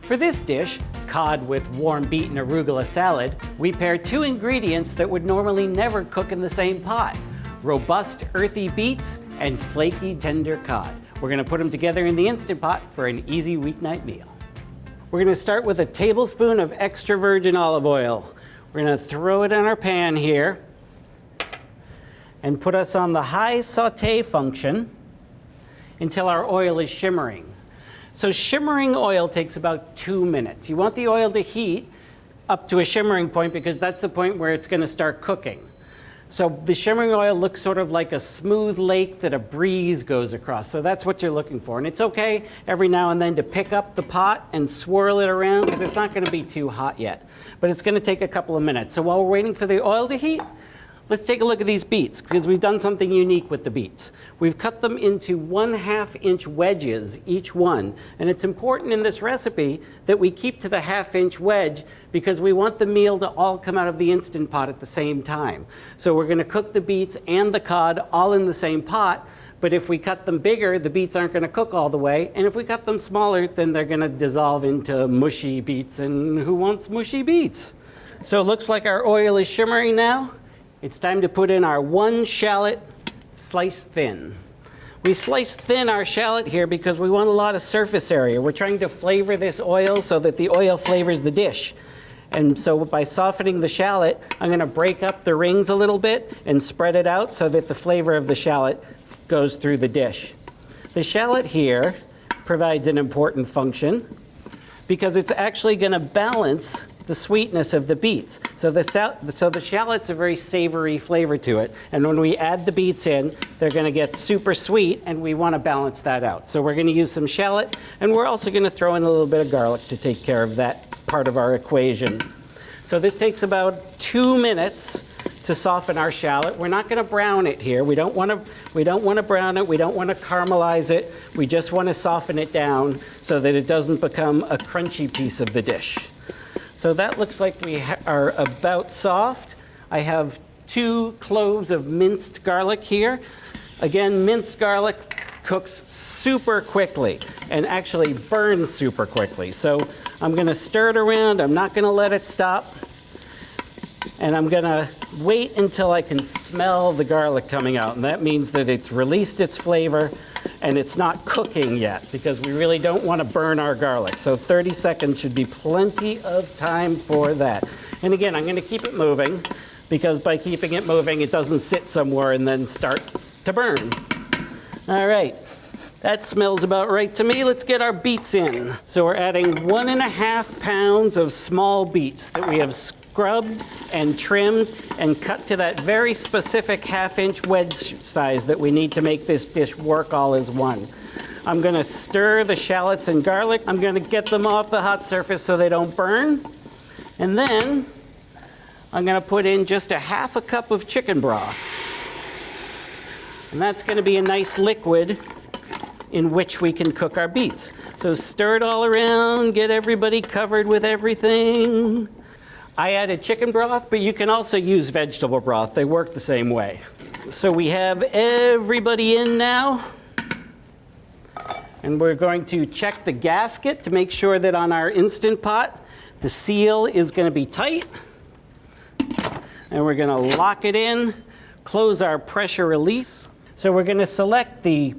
For this dish, cod with warm beet and arugula salad, we pair two ingredients that would normally never cook in the same pot: robust, earthy beets and flaky, tender cod. We're gonna put them together in the Instant Pot for an easy weeknight meal. We're gonna start with a tablespoon of extra virgin olive oil. We're gonna throw it in our pan here and put us on the high saute function until our oil is shimmering. So shimmering oil takes about 2 minutes. You want the oil to heat up to a shimmering point because that's the point where it's going to start cooking. So the shimmering oil looks sort of like a smooth lake that a breeze goes across. So that's what you're looking for. And it's okay every now and then to pick up the pot and swirl it around because it's not going to be too hot yet. But it's going to take a couple of minutes. So while we're waiting for the oil to heat, let's take a look at these beets because we've done something unique with the beets. We've cut them into 1/2 inch wedges, each one. And it's important in this recipe that we keep to the 1/2 inch wedge because we want the meal to all come out of the Instant Pot at the same time. So we're gonna cook the beets and the cod all in the same pot, but if we cut them bigger, the beets aren't gonna cook all the way. And if we cut them smaller, then they're gonna dissolve into mushy beets, and who wants mushy beets? So it looks like our oil is shimmering now. It's time to put in our 1 shallot sliced thin. We slice thin our shallot here because we want a lot of surface area. We're trying to flavor this oil so that the oil flavors the dish. And so by softening the shallot, I'm gonna break up the rings a little bit and spread it out so that the flavor of the shallot goes through the dish. The shallot here provides an important function because it's actually gonna balance the sweetness of the beets. So the shallot's a very savory flavor to it. And when we add the beets in, they're gonna get super sweet, and we wanna balance that out. So we're gonna use some shallot, and we're also gonna throw in a little bit of garlic to take care of that part of our equation. So this takes about 2 minutes to soften our shallot. We're not gonna brown it here. We don't wanna brown it. We don't wanna caramelize it. We just wanna soften it down so that it doesn't become a crunchy piece of the dish. So that looks like we are about soft. I have 2 cloves of minced garlic here. Again, minced garlic cooks super quickly and actually burns super quickly. So I'm gonna stir it around. I'm not gonna let it stop. And I'm gonna wait until I can smell the garlic coming out. And that means that it's released its flavor and it's not cooking yet because we really don't want to burn our garlic. So 30 seconds should be plenty of time for that. And again, I'm going to keep it moving because by keeping it moving, it doesn't sit somewhere and then start to burn. All right, that smells about right to me. Let's get our beets in. So we're adding 1.5 pounds of small beets that we have scrubbed and trimmed and cut to that very specific 1/2 inch wedge size that we need to make this dish work all as one. I'm gonna stir the shallots and garlic. I'm gonna get them off the hot surface so they don't burn. And then I'm gonna put in just 1/2 cup of chicken broth. And that's gonna be a nice liquid in which we can cook our beets. So stir it all around, get everybody covered with everything. I added chicken broth, but you can also use vegetable broth. They work the same way. So we have everybody in now. And we're going to check the gasket to make sure that on our Instant Pot, the seal is going to be tight. And we're going to lock it in, close our pressure release. So we're going to select the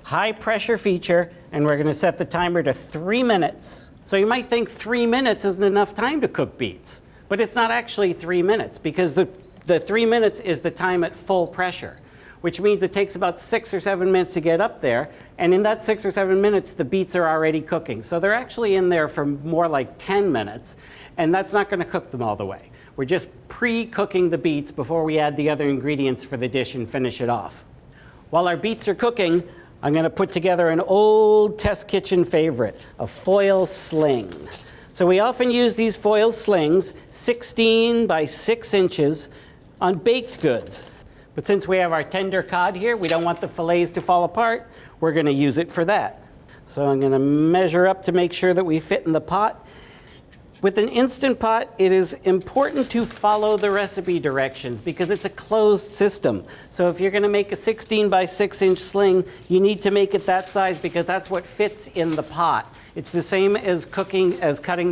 high pressure feature, and we're going to set the timer to 3 minutes. So you might think 3 minutes isn't enough time to cook beets, but it's not actually 3 minutes because the 3 minutes is the time at full pressure, which means it takes about 6 or 7 minutes to get up there. And in that 6 or 7 minutes, the beets are already cooking. So they're actually in there for more like 10 minutes, and that's not gonna cook them all the way. We're just pre-cooking the beets before we add the other ingredients for the dish and finish it off. While our beets are cooking, I'm gonna put together an old test kitchen favorite, a foil sling. So we often use these foil slings, 16 by 6 inches, on baked goods. But since we have our tender cod here, we don't want the fillets to fall apart, we're gonna use it for that. So I'm gonna measure up to make sure that we fit in the pot. With an Instant Pot, it is important to follow the recipe directions because it's a closed system. So if you're going to make a 16 by 6 inch sling, you need to make it that size because that's what fits in the pot. It's the same as cutting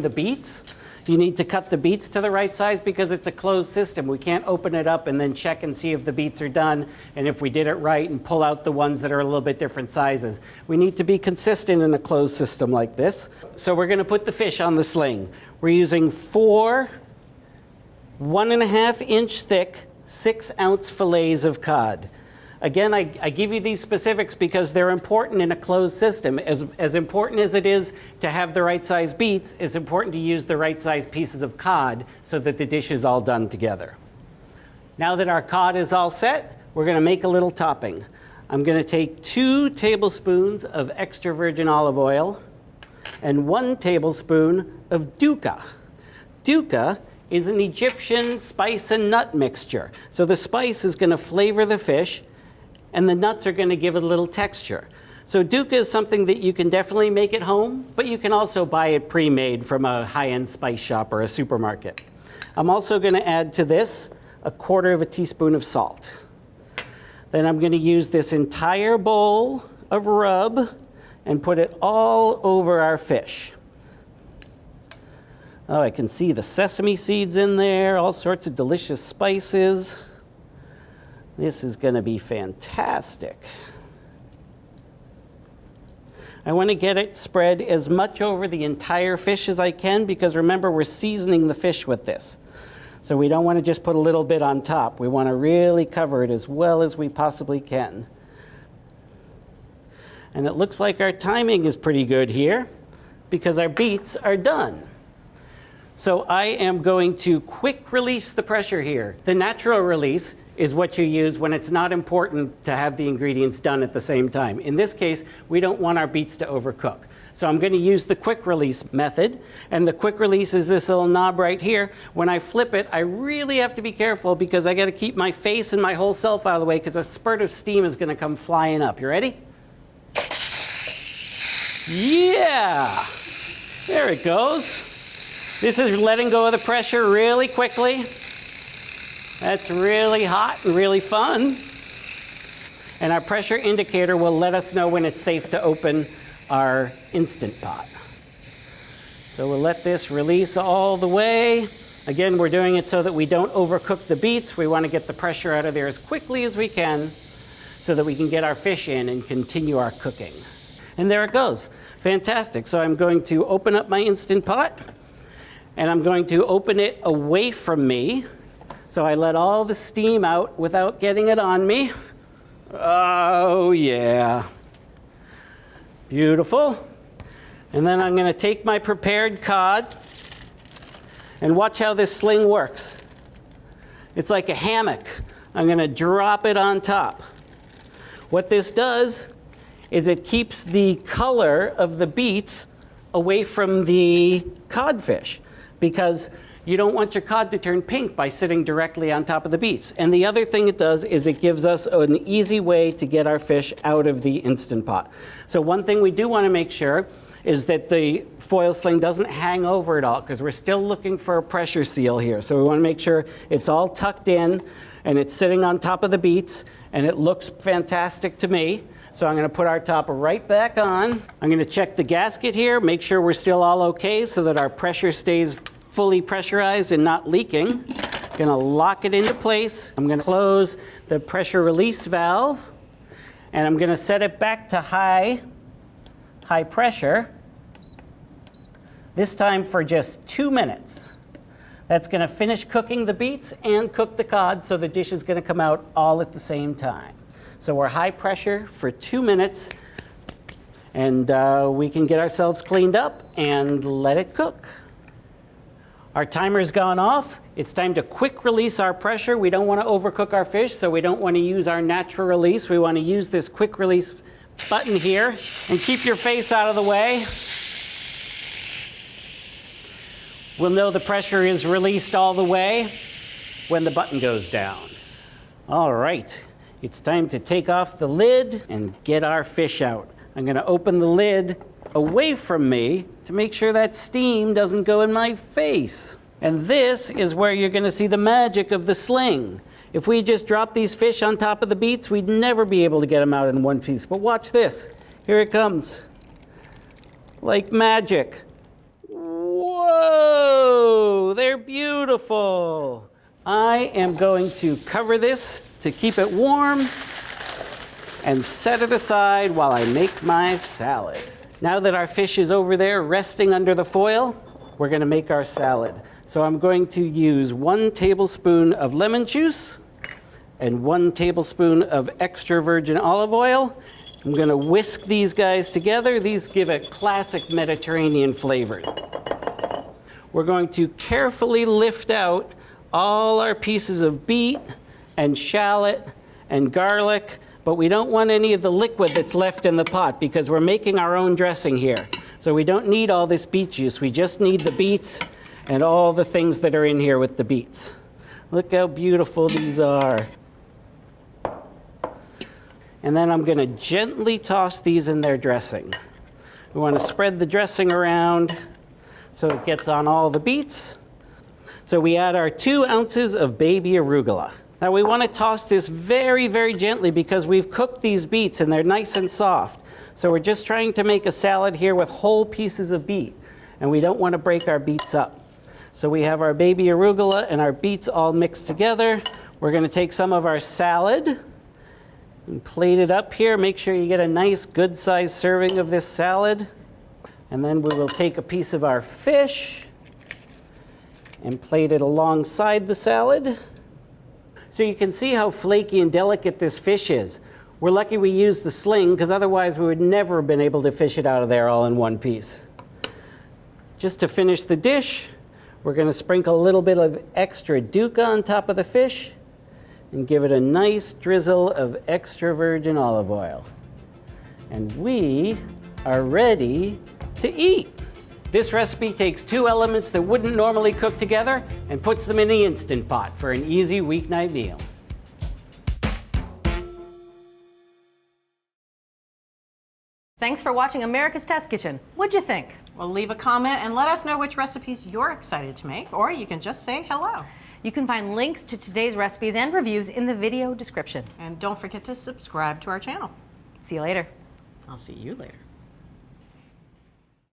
the beets. You need to cut the beets to the right size because it's a closed system. We can't open it up and then check and see if the beets are done and if we did it right and pull out the ones that are a little bit different sizes. We need to be consistent in a closed system like this. So we're going to put the fish on the sling. We're using 4 1.5 inch thick 6 ounce fillets of cod. Again, I give you these specifics because they're important in a closed system. As important as it is to have the right size beets, it's important to use the right size pieces of cod so that the dish is all done together. Now that our cod is all set, we're going to make a little topping. I'm going to take 2 tablespoons of extra virgin olive oil and 1 tablespoon of dukkha. Dukkha is an Egyptian spice and nut mixture. So the spice is going to flavor the fish, and the nuts are going to give it a little texture. So dukkha is something that you can definitely make at home, but you can also buy it pre-made from a high-end spice shop or a supermarket. I'm also going to add to this 1/4 teaspoon of salt. Then I'm going to use this entire bowl of rub and put it all over our fish. Oh, I can see the sesame seeds in there, all sorts of delicious spices. This is going to be fantastic. I want to get it spread as much over the entire fish as I can because remember, we're seasoning the fish with this. So we don't want to just put a little bit on top. We want to really cover it as well as we possibly can. And it looks like our timing is pretty good here because our beets are done. So I am going to quick release the pressure here. The natural release is what you use when it's not important to have the ingredients done at the same time. In this case, we don't want our beets to overcook. So I'm going to use the quick release method, and the quick release is this little knob right here. When I flip it, I really have to be careful because I got to keep my face and my whole self out of the way because a spurt of steam is going to come flying up. You ready? Yeah! There it goes. This is letting go of the pressure really quickly. That's really hot and really fun. And our pressure indicator will let us know when it's safe to open our Instant Pot. So we'll let this release all the way. Again, we're doing it so that we don't overcook the beets. We want to get the pressure out of there as quickly as we can so that we can get our fish in and continue our cooking. And there it goes. Fantastic. So I'm going to open up my Instant Pot, and I'm going to open it away from me. So I let all the steam out without getting it on me. Oh, yeah. Beautiful. And then I'm going to take my prepared cod and watch how this sling works. It's like a hammock. I'm going to drop it on top. What this does is it keeps the color of the beets away from the codfish because you don't want your cod to turn pink by sitting directly on top of the beets. And the other thing it does is it gives us an easy way to get our fish out of the Instant Pot. So one thing we do want to make sure is that the foil sling doesn't hang over at all because we're still looking for a pressure seal here. So we want to make sure it's all tucked in and it's sitting on top of the beets and it looks fantastic to me. So I'm going to put our top right back on. I'm going to check the gasket here, make sure we're still all okay so that our pressure stays fully pressurized and not leaking. Going to lock it into place. I'm going to close the pressure release valve and I'm going to set it back to high pressure, this time for just 2 minutes. That's going to finish cooking the beets and cook the cod, so the dish is going to come out all at the same time. So we're high pressure for 2 minutes, and we can get ourselves cleaned up and let it cook. Our timer's gone off. It's time to quick release our pressure. We don't want to overcook our fish, so we don't want to use our natural release. We want to use this quick release button here, and keep your face out of the way. We'll know the pressure is released all the way when the button goes down. All right, it's time to take off the lid and get our fish out. I'm going to open the lid away from me to make sure that steam doesn't go in my face. And this is where you're going to see the magic of the sling. If we just drop these fish on top of the beets, we'd never be able to get them out in one piece. But watch this. Here it comes. Like magic. Whoa! They're beautiful. I am going to cover this to keep it warm and set it aside while I make my salad. Now that our fish is over there resting under the foil, we're going to make our salad. So I'm going to use 1 tablespoon of lemon juice and 1 tablespoon of extra virgin olive oil. I'm going to whisk these guys together. These give it classic Mediterranean flavor. We're going to carefully lift out all our pieces of beet and shallot and garlic, but we don't want any of the liquid that's left in the pot because we're making our own dressing here. So we don't need all this beet juice. We just need the beets and all the things that are in here with the beets. Look how beautiful these are. And then I'm going to gently toss these in their dressing. We want to spread the dressing around so it gets on all the beets. So we add our 2 ounces of baby arugula. Now we want to toss this very, very gently because we've cooked these beets and they're nice and soft. So we're just trying to make a salad here with whole pieces of beet, and we don't want to break our beets up. So we have our baby arugula and our beets all mixed together. We're going to take some of our salad and plate it up here. Make sure you get a nice good sized serving of this salad. And then we will take a piece of our fish and plate it alongside the salad. So you can see how flaky and delicate this fish is. We're lucky we used the sling because otherwise we would never have been able to fish it out of there all in one piece. Just to finish the dish, we're going to sprinkle a little bit of extra duca on top of the fish and give it a nice drizzle of extra virgin olive oil. And we are ready to eat. This recipe takes 2 elements that wouldn't normally cook together and puts them in the Instant Pot for an easy weeknight meal. Thanks for watching America's Test Kitchen. What'd you think? Well, leave a comment and let us know which recipes you're excited to make, or you can just say hello. You can find links to today's recipes and reviews in the video description. And don't forget to subscribe to our channel. See you later. I'll see you later.